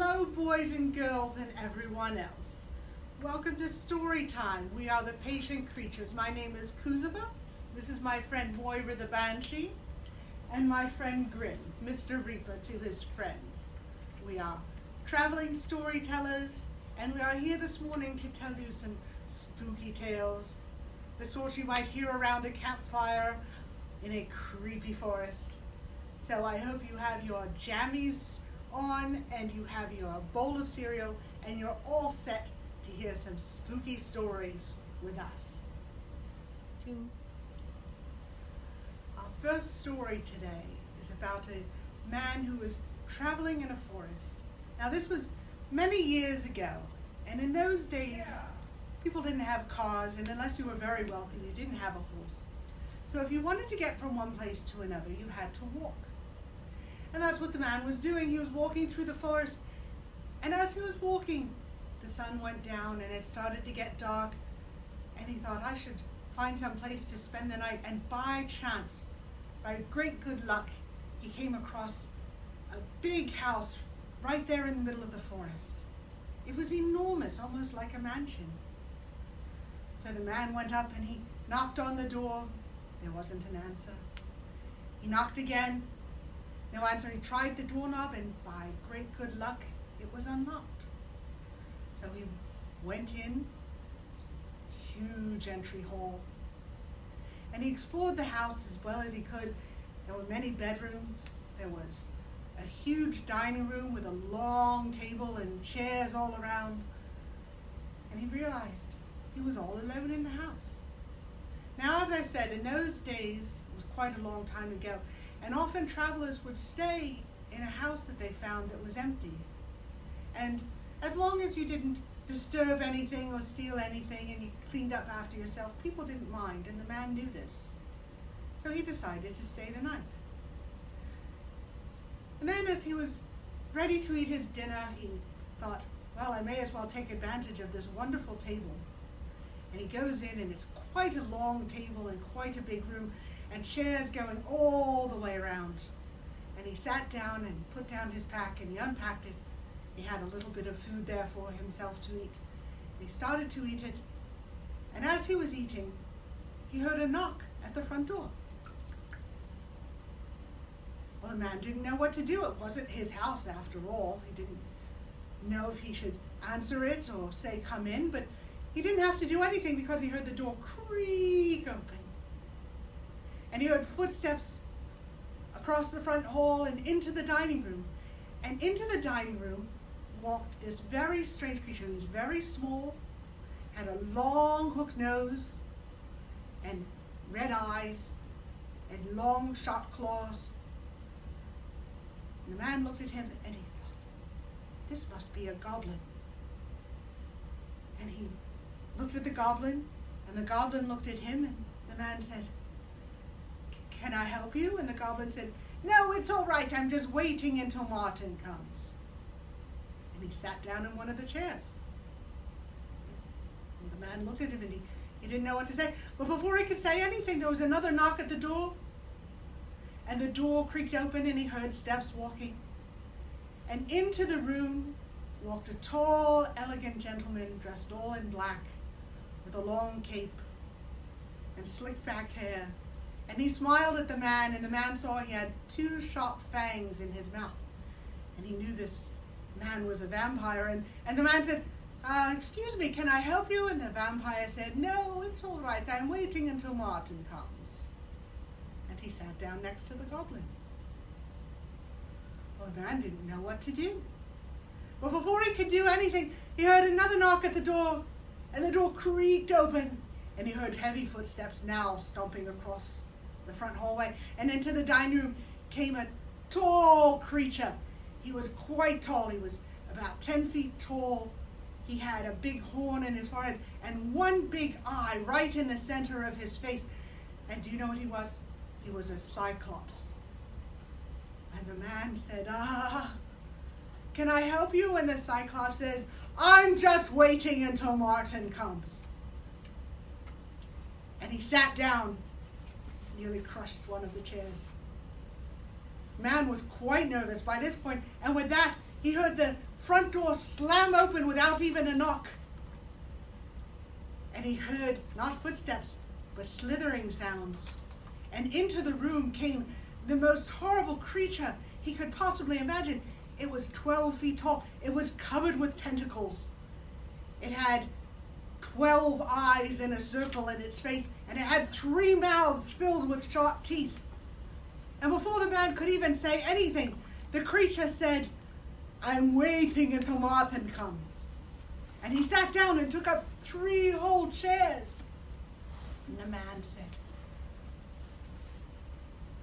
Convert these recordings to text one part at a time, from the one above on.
Hello, boys and girls and everyone else. Welcome to Storytime. We are the patient creatures. My name is Kuzaba. This is my friend Moira the Banshee, and my friend Grim, Mr. Reaper to his friends. We are traveling storytellers, and we are here this morning to tell you some spooky tales, the sort you might hear around a campfire in a creepy forest. So I hope you have your jammies on and you have your bowl of cereal and you're all set to hear some spooky stories with us. Our first story today is about a man who was traveling in a forest. Now this was many years ago, and in those days people didn't have cars, and unless you were very wealthy you didn't have a horse. So if you wanted to get from one place to another you had to walk. And that's what the man was doing. He was walking through the forest, and as he was walking, the sun went down and it started to get dark, and he thought, I should find some place to spend the night. And by chance, by great good luck, he came across a big house right there in the middle of the forest. It was enormous, almost like a mansion. So the man went up and he knocked on the door. There wasn't an answer. He knocked again. No answer. He tried the doorknob, and by great good luck, it was unlocked. So he went in, huge entry hall, and he explored the house as well as he could. There were many bedrooms. There was a huge dining room with a long table and chairs all around. And he realized he was all alone in the house. Now, as I said, in those days, it was quite a long time ago, and often travelers would stay in a house that they found that was empty. And as long as you didn't disturb anything or steal anything and you cleaned up after yourself, people didn't mind, and the man knew this. So he decided to stay the night. And then as he was ready to eat his dinner, he thought, well, I may as well take advantage of this wonderful table. And he goes in, and it's quite a long table and quite a big room, and chairs going all the way around. And he sat down and put down his pack, and he unpacked it. He had a little bit of food there for himself to eat. He started to eat it, and as he was eating, he heard a knock at the front door. Well, the man didn't know what to do. It wasn't his house after all. He didn't know if he should answer it or say, come in, but he didn't have to do anything because he heard the door creak open. And he heard footsteps across the front hall and into the dining room. And into the dining room walked this very strange creature. He was very small, had a long hook nose, and red eyes, and long sharp claws. And the man looked at him and he thought, this must be a goblin. And he looked at the goblin, and the goblin looked at him, and the man said, can I help you? And the goblin said, no, it's all right. I'm just waiting until Martin comes. And he sat down in one of the chairs. And the man looked at him, and he didn't know what to say. But before he could say anything, there was another knock at the door. And the door creaked open, and he heard steps walking. And into the room walked a tall, elegant gentleman dressed all in black, with a long cape and slicked back hair. And he smiled at the man, and the man saw he had two sharp fangs in his mouth. And he knew this man was a vampire. And the man said, excuse me, can I help you? And the vampire said, no, it's all right. I'm waiting until Martin comes. And he sat down next to the goblin. Well, the man didn't know what to do. But before he could do anything, he heard another knock at the door, and the door creaked open, and he heard heavy footsteps now stomping across the front hallway, and into the dining room came a tall creature. He was quite tall. He was about 10 feet tall. He had a big horn in his forehead and one big eye right in the center of his face. And do you know what he was? He was a cyclops. And the man said, can I help you? And the cyclops says, I'm just waiting until Martin comes. And he sat down, nearly crushed one of the chairs. Man was quite nervous by this point, and with that, he heard the front door slam open without even a knock. And he heard not footsteps, but slithering sounds. And into the room came the most horrible creature he could possibly imagine. It was 12 feet tall. It was covered with tentacles. It had 12 eyes in a circle in its face, and it had 3 mouths filled with sharp teeth. And before the man could even say anything, the creature said, "I'm waiting until Martin comes." And he sat down and took up 3 whole chairs. And the man said,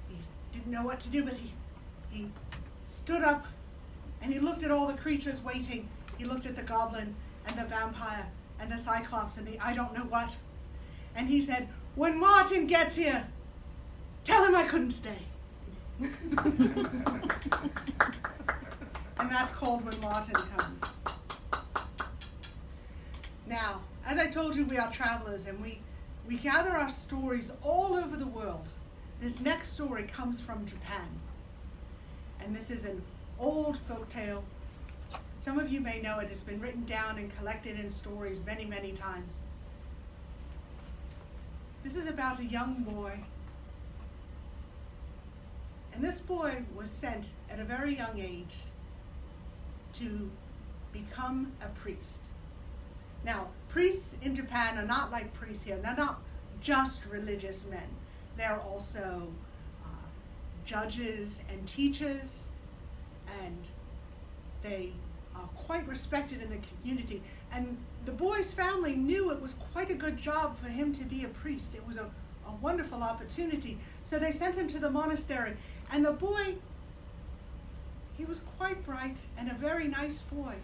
he didn't know what to do, but he stood up and he looked at all the creatures waiting. He looked at the goblin and the vampire and the cyclops and the I don't know what. And he said, "When Martin gets here, tell him I couldn't stay." And that's called When Martin Comes. Now, as I told you, we are travelers, and we gather our stories all over the world. This next story comes from Japan. And this is an old folk tale. Some of you may know it. It's been written down and collected in stories many, many times. This is about a young boy. And this boy was sent at a very young age to become a priest. Now, priests in Japan are not like priests here. They're not just religious men. They're also judges and teachers, and they are quite respected in the community. And the boy's family knew it was quite a good job for him to be a priest. It was a wonderful opportunity. So they sent him to the monastery. And the boy, he was quite bright and a very nice boy.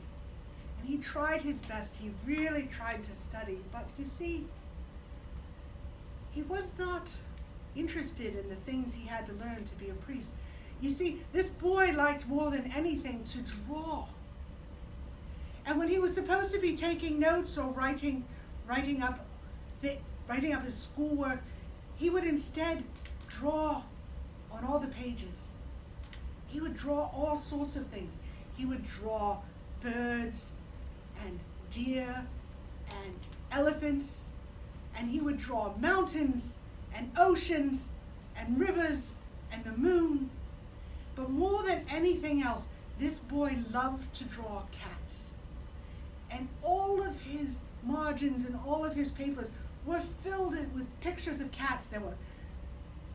And he tried his best. He really tried to study. But you see, he was not interested in the things he had to learn to be a priest. You see, this boy liked more than anything to draw. And when he was supposed to be taking notes or writing up his schoolwork, he would instead draw on all the pages. He would draw all sorts of things. He would draw birds and deer and elephants, and he would draw mountains and oceans and rivers and the moon. But more than anything else, this boy loved to draw cats. And all of his margins and all of his papers were filled with pictures of cats. There were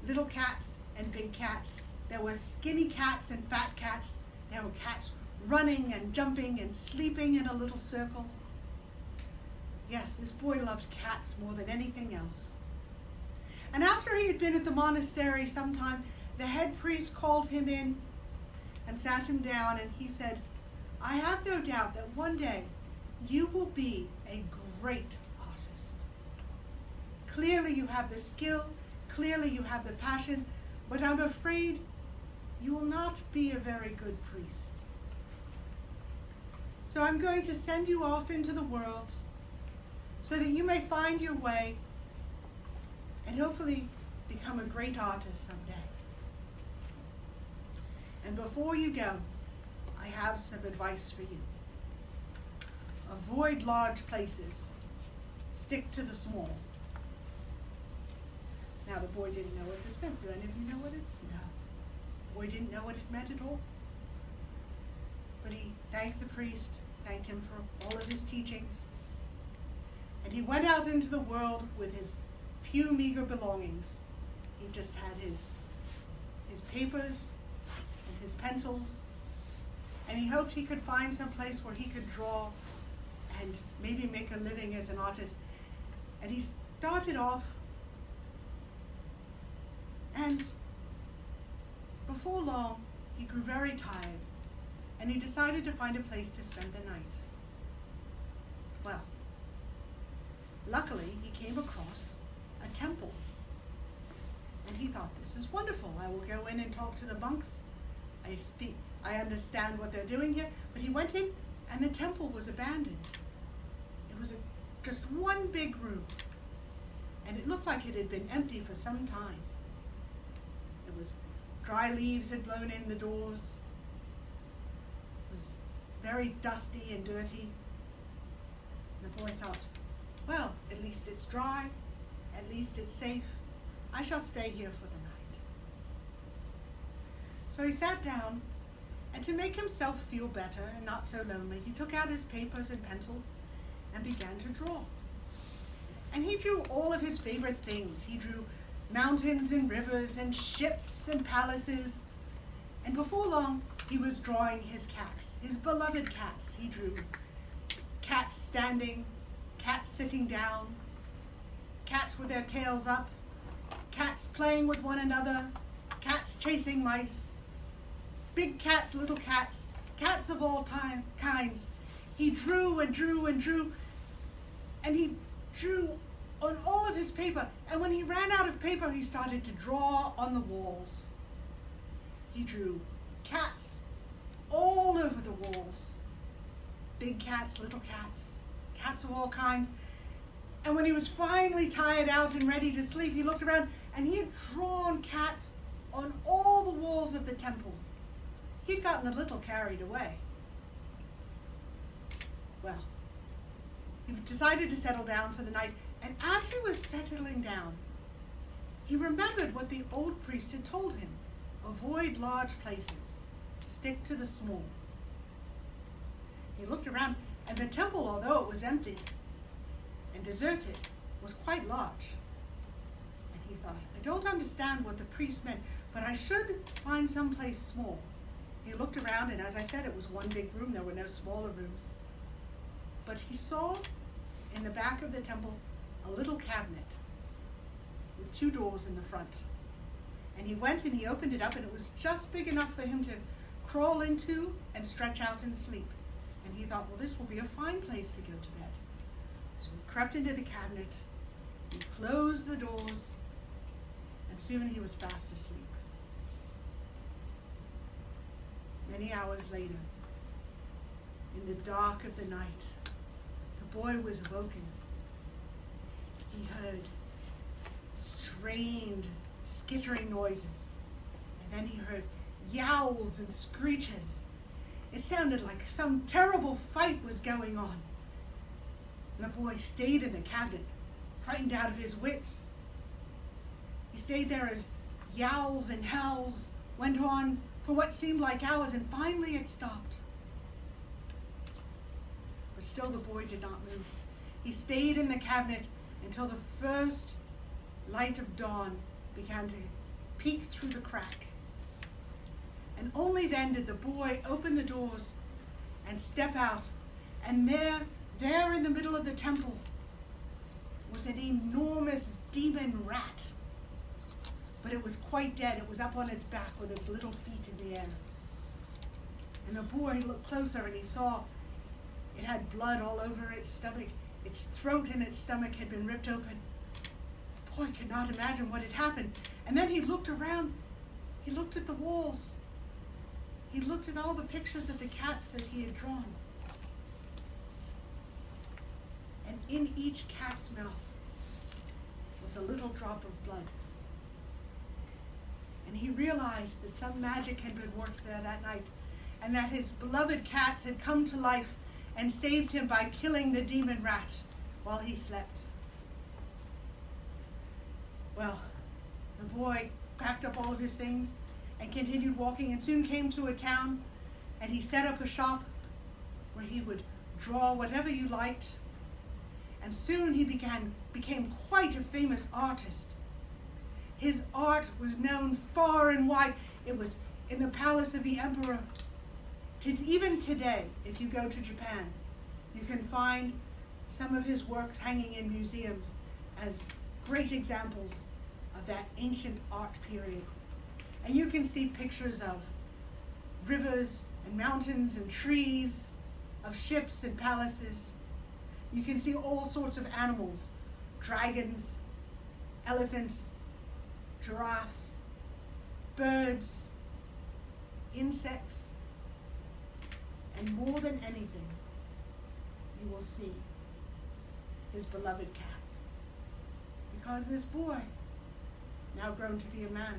little cats and big cats. There were skinny cats and fat cats. There were cats running and jumping and sleeping in a little circle. Yes, this boy loved cats more than anything else. And after he had been at the monastery some time, the head priest called him in and sat him down, and he said, "I have no doubt that one day you will be a great artist. Clearly you have the skill, clearly you have the passion, but I'm afraid you will not be a very good priest. So I'm going to send you off into the world so that you may find your way and hopefully become a great artist someday. And before you go, I have some advice for you. Avoid large places. Stick to the small." Now, the boy didn't know what this meant. Do any of you know what it meant? No. The boy didn't know what it meant at all. But he thanked the priest, thanked him for all of his teachings. And he went out into the world with his few meager belongings. He just had his papers and his pencils. And he hoped he could find some place where he could draw and maybe make a living as an artist. And he started off, and before long, he grew very tired, and he decided to find a place to spend the night. Well, luckily, he came across a temple, and he thought, "This is wonderful. I will go in and talk to the monks. I understand what they're doing here." But he went in, and the temple was abandoned. It was just one big room, and it looked like it had been empty for some time. It was dry leaves had blown in the doors. It was very dusty and dirty. And the boy thought, well, at least it's dry, at least it's safe. I shall stay here for the night. So he sat down, and to make himself feel better and not so lonely, he took out his papers and pencils and began to draw. And he drew all of his favorite things. He drew mountains and rivers and ships and palaces. And before long, he was drawing his cats, his beloved cats. He drew cats standing, cats sitting down, cats with their tails up, cats playing with one another, cats chasing mice, big cats, little cats, cats of all kinds. He drew and drew and drew, and he drew on all of his paper. And when he ran out of paper, he started to draw on the walls. He drew cats all over the walls. Big cats, little cats, cats of all kinds. And when he was finally tired out and ready to sleep, he looked around and he had drawn cats on all the walls of the temple. He'd gotten a little carried away. Well, he decided to settle down for the night, and as he was settling down, he remembered what the old priest had told him. Avoid large places, stick to the small. He looked around, and the temple, although it was empty and deserted, was quite large. And he thought, I don't understand what the priest meant, but I should find someplace small. He looked around, and as I said, it was one big room. There were no smaller rooms. But he saw in the back of the temple a little cabinet with 2 doors in the front. And he went and he opened it up, and it was just big enough for him to crawl into and stretch out and sleep. And he thought, well, this will be a fine place to go to bed. So he crept into the cabinet, he closed the doors, and soon he was fast asleep. Many hours later, in the dark of the night, the boy was awoken. He heard strained, skittering noises, and then he heard yowls and screeches. It sounded like some terrible fight was going on. And the boy stayed in the cabinet, frightened out of his wits. He stayed there as yowls and howls went on for what seemed like hours, and finally it stopped. But still the boy did not move. He stayed in the cabinet until the first light of dawn began to peek through the crack. And only then did the boy open the doors and step out, and there in the middle of the temple was an enormous demon rat. But it was quite dead. It was up on its back with its little feet in the air. And the boy looked closer, and he saw it had blood all over its stomach. Its throat and its stomach had been ripped open. The boy could not imagine what had happened. And then he looked around. He looked at the walls. He looked at all the pictures of the cats that he had drawn. And in each cat's mouth was a little drop of blood. And he realized that some magic had been worked there that night, and that his beloved cats had come to life and saved him by killing the demon rat while he slept. Well, the boy packed up all of his things and continued walking, and soon came to a town, and he set up a shop where he would draw whatever you liked. And soon he became quite a famous artist. His art was known far and wide. It was in the palace of the emperor. Even today, if you go to Japan, you can find some of his works hanging in museums as great examples of that ancient art period. And you can see pictures of rivers and mountains and trees, of ships and palaces. You can see all sorts of animals, dragons, elephants, giraffes, birds, insects, and more than anything, you will see his beloved cats. Because this boy, now grown to be a man,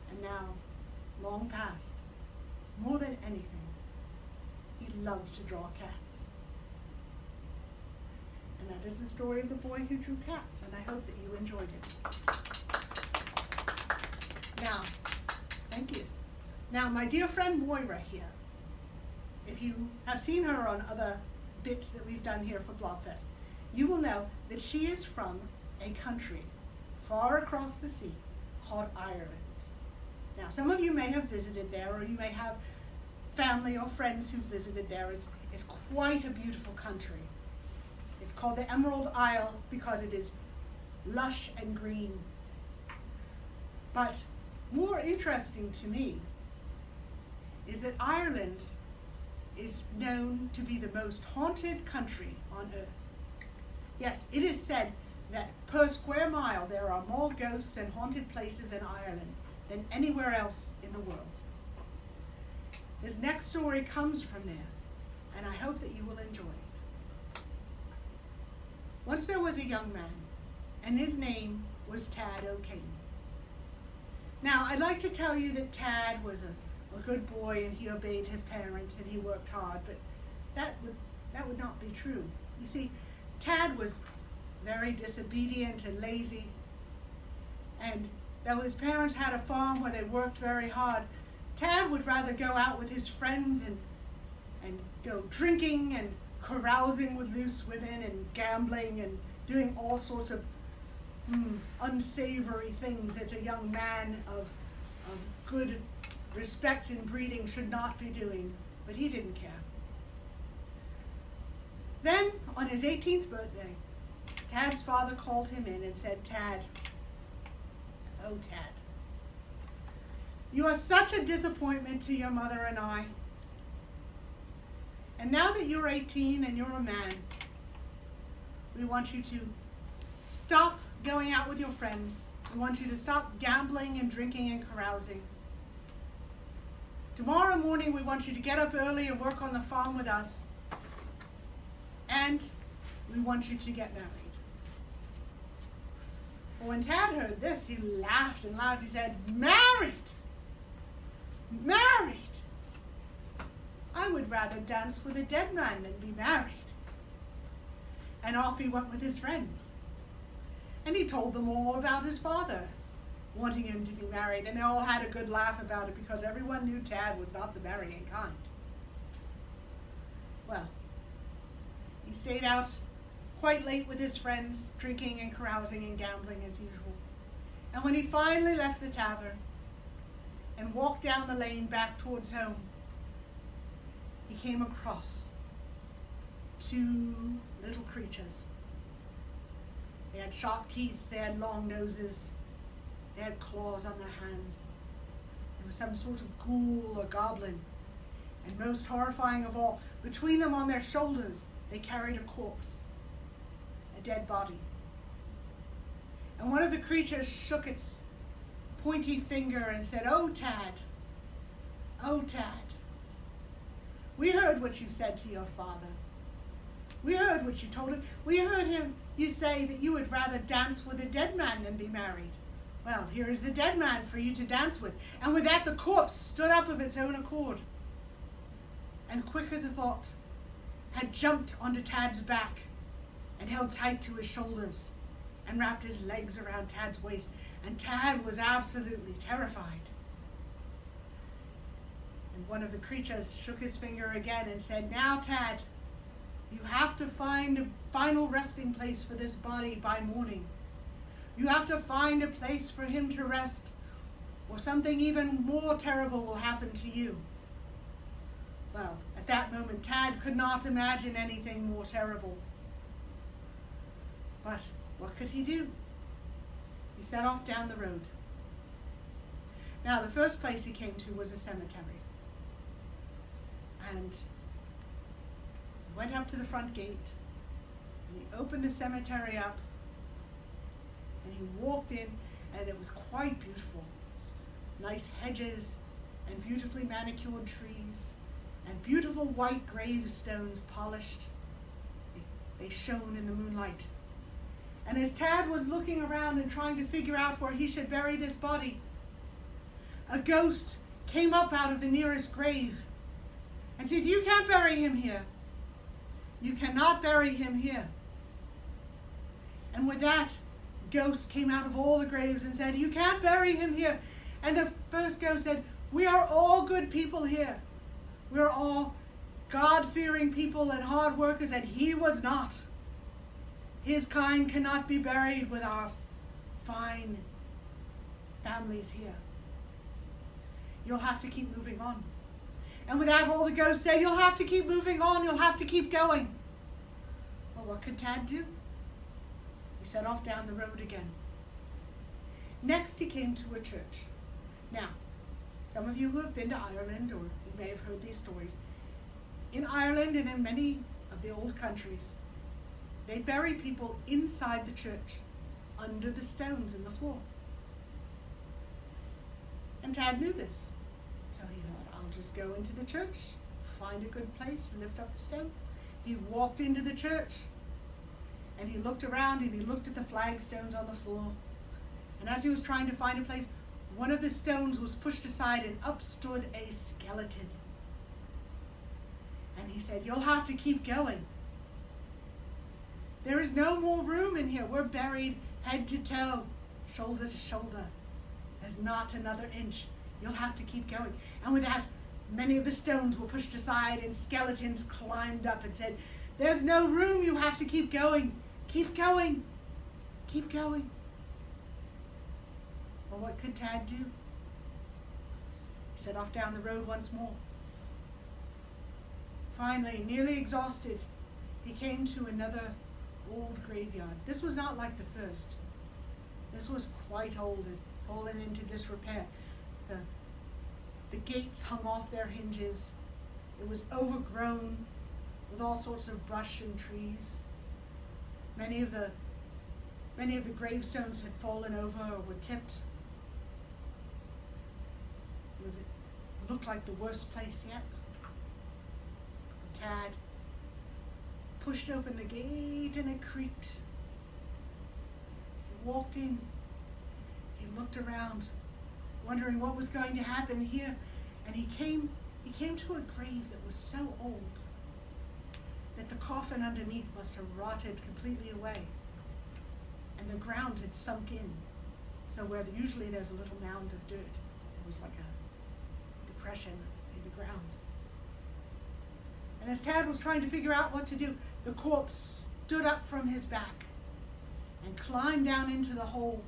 and now long past, more than anything, he loved to draw cats. And that is the story of the boy who drew cats, and I hope that you enjoyed it. Now, thank you. Now, my dear friend Moira here, if you have seen her on other bits that we've done here for Blobfest, you will know that she is from a country far across the sea called Ireland. Now, some of you may have visited there, or you may have family or friends who visited there. It's quite a beautiful country. It's called the Emerald Isle because it is lush and green. But more interesting to me is that Ireland is known to be the most haunted country on earth. Yes, it is said that per square mile there are more ghosts and haunted places in Ireland than anywhere else in the world. This next story comes from there, and I hope that you will enjoy it. Once there was a young man, and his name was Tad O'Kane. Now, I'd like to tell you that Tad was a good boy, and he obeyed his parents, and he worked hard, but that would not be true. You see, Tad was very disobedient and lazy, and though his parents had a farm where they worked very hard, Tad would rather go out with his friends and go drinking and carousing with loose women and gambling and doing all sorts of unsavory things that a young man of good respect and breeding should not be doing, but he didn't care. Then, on his 18th birthday, Tad's father called him in and said, "Tad, oh Tad, you are such a disappointment to your mother and I. And now that you're 18 and you're a man, we want you to stop going out with your friends. We want you to stop gambling and drinking and carousing. Tomorrow morning we want you to get up early and work on the farm with us. And we want you to get married." Well, when Tad heard this, he laughed and laughed. He said, "Married? Married? I would rather dance with a dead man than be married." And off he went with his friends. And he told them all about his father wanting him to be married, and they all had a good laugh about it because everyone knew Tad was not the marrying kind. Well, he stayed out quite late with his friends, drinking and carousing and gambling as usual. And when he finally left the tavern and walked down the lane back towards home, he came across two little creatures. They had sharp teeth, they had long noses, they had claws on their hands. There was some sort of ghoul or goblin. And most horrifying of all, between them on their shoulders, they carried a corpse, a dead body. And one of the creatures shook its pointy finger and said, "Oh, Tad, oh, Tad, we heard what you said to your father. We heard what you told him. We heard you say that you would rather dance with a dead man than be married. Well, here is the dead man for you to dance with." And with that, the corpse stood up of its own accord, and quick as a thought, had jumped onto Tad's back and held tight to his shoulders and wrapped his legs around Tad's waist. And Tad was absolutely terrified. And one of the creatures shook his finger again and said, "Now, Tad, you have to find a final resting place for this body by morning. You have to find a place for him to rest, or something even more terrible will happen to you." Well, at that moment, Tad could not imagine anything more terrible. But what could he do? He set off down the road. Now, the first place he came to was a cemetery. And he went up to the front gate, and he opened the cemetery up, and he walked in, and it was quite beautiful. Nice hedges, and beautifully manicured trees, and beautiful white gravestones polished. They shone in the moonlight. And as Tad was looking around and trying to figure out where he should bury this body, a ghost came up out of the nearest grave and said, "You can't bury him here. You cannot bury him here." And with that, ghosts came out of all the graves and said, "You can't bury him here." And the first ghost said, "We are all good people here. We're all God-fearing people and hard workers," and he was not. His kind cannot be buried with our fine families here. You'll have to keep moving on. And with that, all the ghosts said, "You'll have to keep moving on. You'll have to keep going." Well, what could Tad do? He set off down the road again. Next, he came to a church. Now, some of you who have been to Ireland, or you may have heard these stories, in Ireland and in many of the old countries, they bury people inside the church, under the stones in the floor. And Tad knew this. So he thought, "I'll just go into the church, find a good place, lift up the stone." He walked into the church, and he looked around, and he looked at the flagstones on the floor. And as he was trying to find a place, one of the stones was pushed aside, and up stood a skeleton. And he said, "You'll have to keep going. There is no more room in here. We're buried head to toe, shoulder to shoulder. There's not another inch. You'll have to keep going." And with that, many of the stones were pushed aside, and skeletons climbed up and said, "There's no room. You have to keep going. Keep going. Keep going." Well, what could Tad do? He set off down the road once more. Finally, nearly exhausted, he came to another old graveyard. This was not like the first. This was quite old and fallen into disrepair. The gates hung off their hinges. It was overgrown with all sorts of brush and trees. Many of the gravestones had fallen over or were tipped. It looked like the worst place yet. Tad pushed open the gate, and it creaked. He walked in. He looked around, wondering what was going to happen here. And he came to a grave that was so old that the coffin underneath must have rotted completely away. And the ground had sunk in. So where usually there's a little mound of dirt, it was like a depression in the ground. And as Tad was trying to figure out what to do, the corpse stood up from his back and climbed down into the hole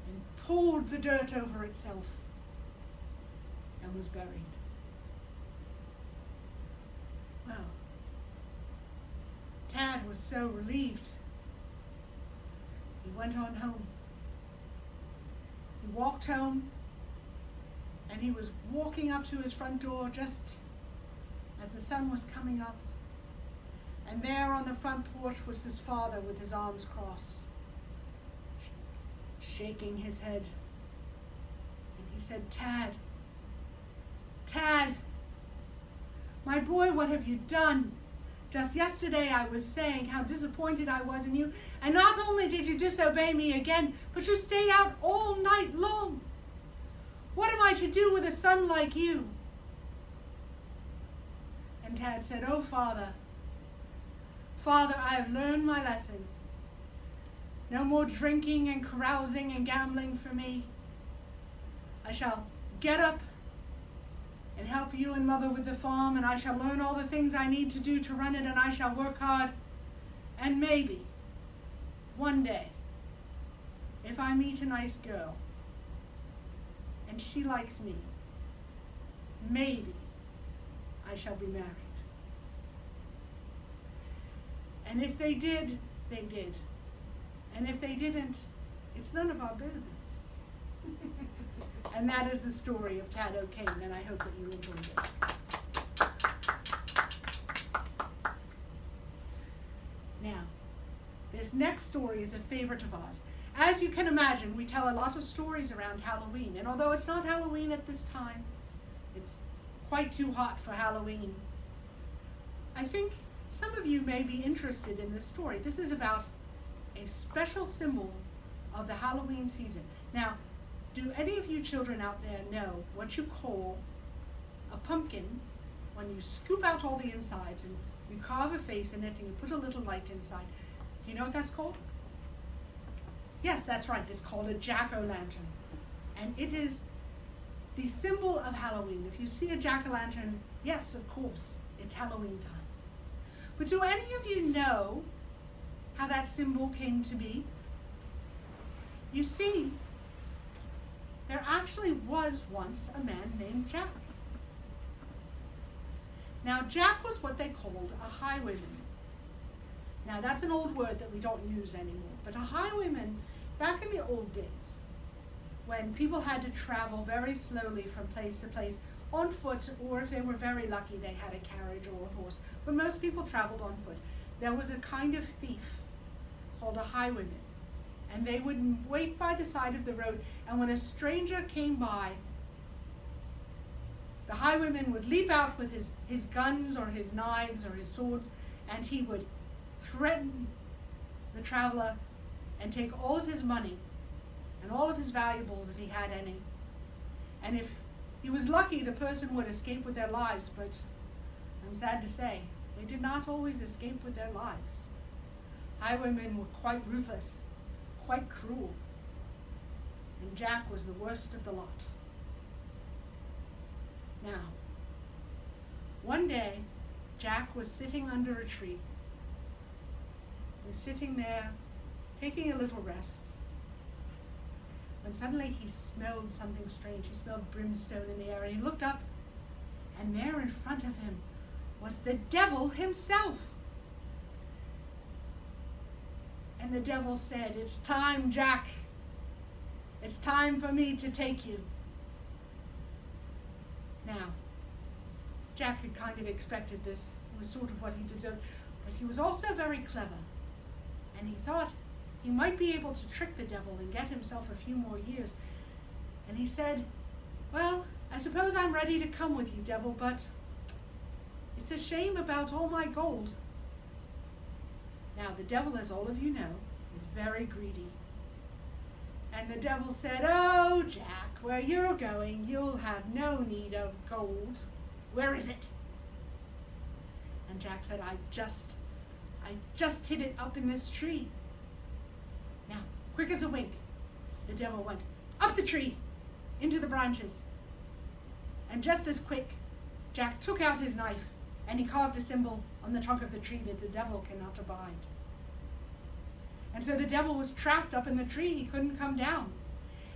and pulled the dirt over itself and was buried. Well, Tad was so relieved. He went on home. He walked home, and he was walking up to his front door just as the sun was coming up. And there on the front porch was his father with his arms crossed, shaking his head. And he said, "Tad, Tad, my boy, what have you done? Just yesterday I was saying how disappointed I was in you, and not only did you disobey me again, but you stayed out all night long. What am I to do with a son like you?" And Tad said, "Oh, Father, I have learned my lesson. No more drinking and carousing and gambling for me. I shall get up and help you and Mother with the farm, and I shall learn all the things I need to do to run it, and I shall work hard. And maybe, one day, if I meet a nice girl, and she likes me, maybe I shall be married. And if they did, they did. And if they didn't, it's none of our business." And that is the story of Tad O'Kane, and I hope that you enjoyed it. Now, this next story is a favorite of ours. As you can imagine, we tell a lot of stories around Halloween, and although it's not Halloween at this time, it's quite too hot for Halloween, I think some of you may be interested in this story. This is about a special symbol of the Halloween season. Now, do any of you children out there know what you call a pumpkin when you scoop out all the insides and you carve a face in it and you put a little light inside. Do you know what that's called? Yes, that's right. It's called a jack-o'-lantern. And it is the symbol of Halloween. If you see a jack-o'-lantern, yes, of course, it's Halloween time. But do any of you know how that symbol came to be? You see, there actually was once a man named Jack. Now, Jack was what they called a highwayman. Now, that's an old word that we don't use anymore, but a highwayman, back in the old days, when people had to travel very slowly from place to place on foot, or if they were very lucky, they had a carriage or a horse, but most people traveled on foot. There was a kind of thief called a highwayman, and they would wait by the side of the road, and when a stranger came by, the highwayman would leap out with his guns or his knives or his swords, and he would threaten the traveler and take all of his money and all of his valuables if he had any. And if he was lucky, the person would escape with their lives, but I'm sad to say, they did not always escape with their lives. Highwaymen were quite ruthless, quite cruel, and Jack was the worst of the lot. Now, one day, Jack was sitting under a tree. He was sitting there, taking a little rest, when suddenly he smelled something strange. He smelled brimstone in the air, and he looked up, and there in front of him was the devil himself. And the devil said, "It's time, Jack. It's time for me to take you." Now, Jack had kind of expected this. It was sort of what he deserved. But he was also very clever. And he thought he might be able to trick the devil and get himself a few more years. And he said, "Well, I suppose I'm ready to come with you, devil, but it's a shame about all my gold." Now, the devil, as all of you know, is very greedy. And the devil said, "Oh, Jack, where you're going, you'll have no need of gold. Where is it?" And Jack said, I just hid it up in this tree." Now, quick as a wink, the devil went up the tree, into the branches. And just as quick, Jack took out his knife and he carved a symbol on the trunk of the tree that the devil cannot abide. And so the devil was trapped up in the tree. He couldn't come down.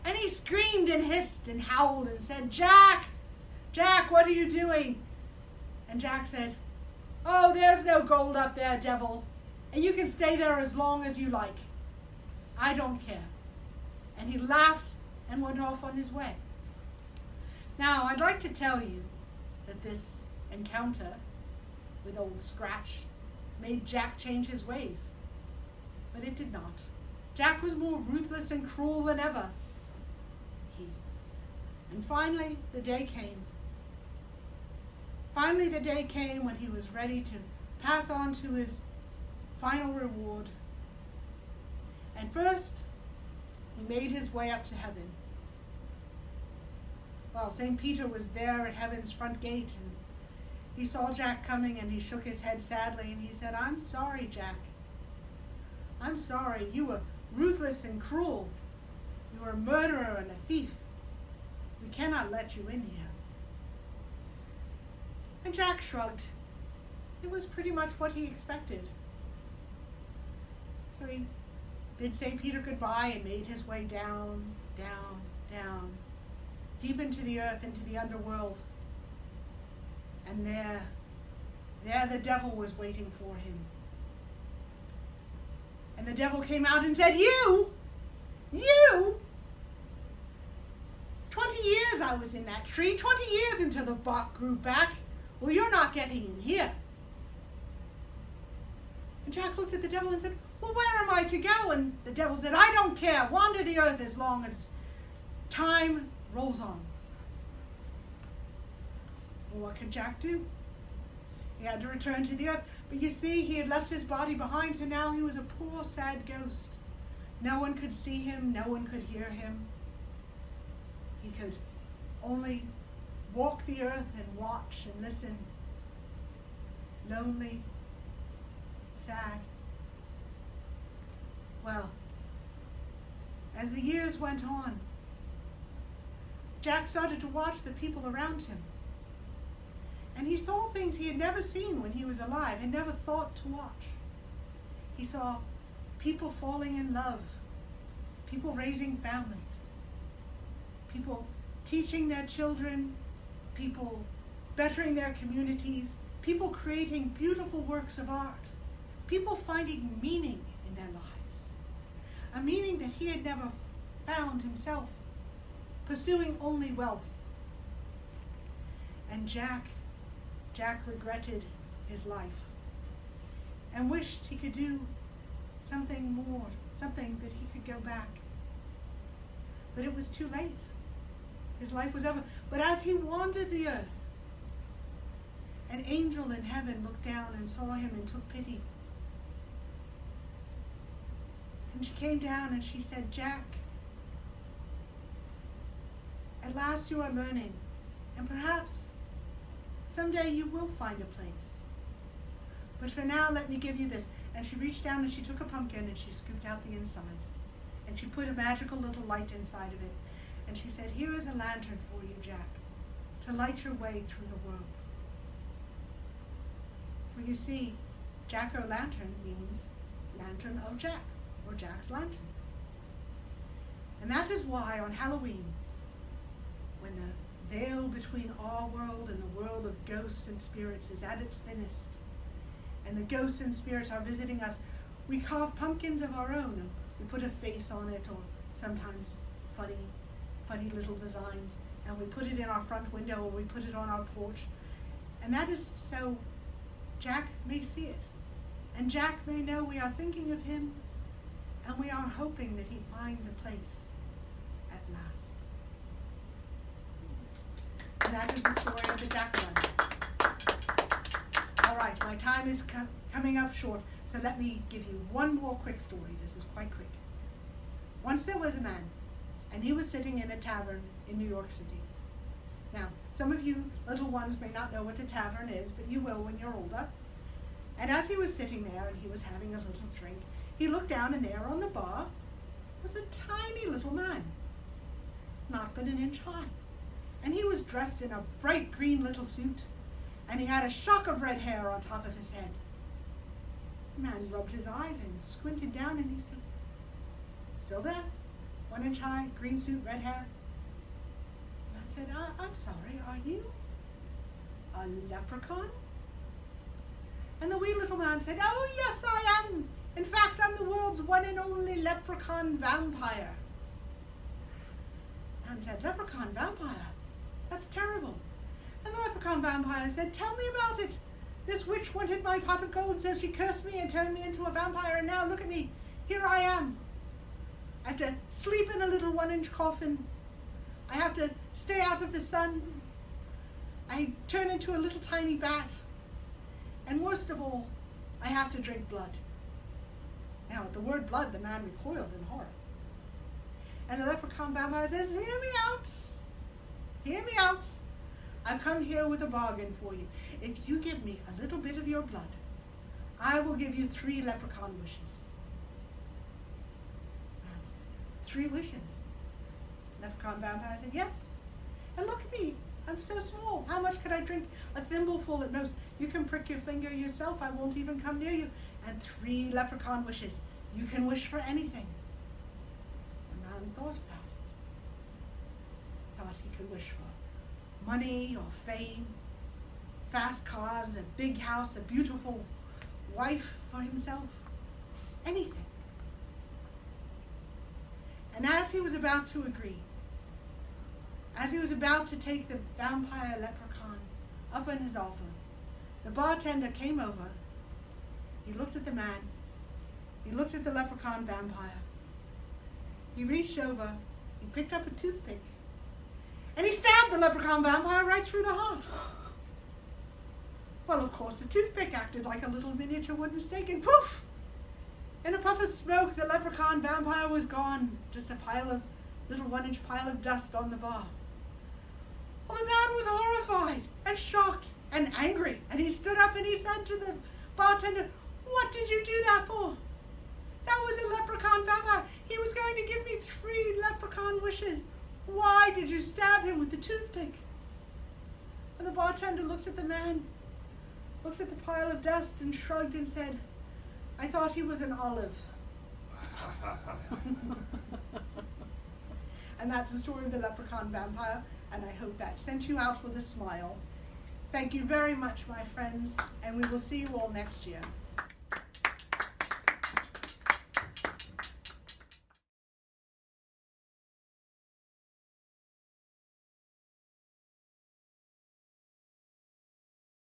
And he screamed and hissed and howled and said, "Jack! Jack, what are you doing?" And Jack said, "Oh, there's no gold up there, devil. And you can stay there as long as you like. I don't care." And he laughed and went off on his way. Now, I'd like to tell you that this encounter with Old Scratch made Jack change his ways. But it did not. Jack was more ruthless and cruel than ever. And finally, the day came. Finally, the day came when he was ready to pass on to his final reward. And first, he made his way up to heaven. Well, St. Peter was there at heaven's front gate, and he saw Jack coming, and he shook his head sadly, and he said, "I'm sorry, Jack. I'm sorry. You were ruthless and cruel. You were a murderer and a thief. We cannot let you in here." And Jack shrugged. It was pretty much what he expected. So he bid St. Peter goodbye and made his way down, down, down, deep into the earth, into the underworld. And there the devil was waiting for him. And the devil came out and said, You! 20 years I was in that tree, 20 years until the bark grew back. Well, you're not getting in here." And Jack looked at the devil and said, "Well, where am I to go?" And the devil said, "I don't care. Wander the earth as long as time rolls on." Well, what could Jack do? He had to return to the earth. But you see, he had left his body behind, so now he was a poor, sad ghost. No one could see him. No one could hear him. He could only walk the earth and watch and listen lonely, sad. Well, as the years went on, Jack started to watch the people around him. And he saw things he had never seen when he was alive and never thought to watch. He saw people falling in love, people raising families, people teaching their children, people bettering their communities, people creating beautiful works of art, people finding meaning in their lives, a meaning that he had never found himself, pursuing only wealth. And Jack regretted his life and wished he could do something more, something that he could go back. But it was too late. His life was over. But as he wandered the earth, an angel in heaven looked down and saw him and took pity. And she came down and she said, Jack, at last you are learning, and perhaps someday you will find a place. But for now, let me give you this. And she reached down and she took a pumpkin and she scooped out the insides. And she put a magical little light inside of it. And she said, here is a lantern for you, Jack, to light your way through the world. For you see, Jack-o'-lantern means Lantern of Jack, or Jack's Lantern. And that is why on Halloween, when the veil between our world and the world of ghosts and spirits is at its thinnest, and the ghosts and spirits are visiting us, we carve pumpkins of our own. We put a face on it, or sometimes funny little designs, and we put it in our front window, or we put it on our porch. And that is so Jack may see it, and Jack may know we are thinking of him, and we are hoping that he finds a place at last. And that is the story of the jack-o'-lantern. All right, my time is coming up short, so let me give you one more quick story. This is quite quick. Once there was a man, and he was sitting in a tavern in New York City. Now, some of you little ones may not know what a tavern is, but you will when you're older. And as he was sitting there and he was having a little drink, he looked down, and there on the bar was a tiny little man, not but an inch high. And he was dressed in a bright green little suit, and he had a shock of red hair on top of his head. The man rubbed his eyes and squinted down, and he said, still there? 1 inch high, green suit, red hair. The man said, I'm sorry, are you a leprechaun? And the wee little man said, oh yes, I am. In fact, I'm the world's one and only leprechaun vampire. The man said, leprechaun vampire? That's terrible. And the leprechaun vampire said, tell me about it. This witch wanted my pot of gold, so she cursed me and turned me into a vampire, and now look at me. Here I am. I have to sleep in a little 1 inch coffin. I have to stay out of the sun. I turn into a little tiny bat. And worst of all, I have to drink blood. Now, at the word blood, the man recoiled in horror. And the leprechaun vampire says, hear me out. Hear me out. I've come here with a bargain for you. If you give me a little bit of your blood, I will give you 3 leprechaun wishes. 3 wishes. Leprechaun vampire said, yes. And look at me. I'm so small. How much could I drink? A thimbleful at most. You can prick your finger yourself. I won't even come near you. And 3 leprechaun wishes. You can wish for anything. The man thought about it. Thought he could wish for money or fame, fast cars, a big house, a beautiful wife for himself. Anything. And as he was about to agree, as he was about to take the vampire leprechaun up on his offer, the bartender came over. He looked at the man. He looked at the leprechaun vampire. He reached over. He picked up a toothpick. And he stabbed the leprechaun vampire right through the heart. Well, of course, the toothpick acted like a little miniature wooden stake, and poof! In a puff of smoke, the leprechaun vampire was gone. Just a little 1 inch pile of dust on the bar. Well, the man was horrified and shocked. and angry. And he stood up and he said to the bartender, "What did you do that for?" "That was a leprechaun vampire. He was going to give me 3 leprechaun wishes. Why did you stab him with the toothpick?" And the bartender looked at the man, looked at the pile of dust and shrugged and said, "I thought he was an olive." And that's the story of the leprechaun vampire, and I hope that sent you out with a smile. Thank you very much, my friends, and we will see you all next year.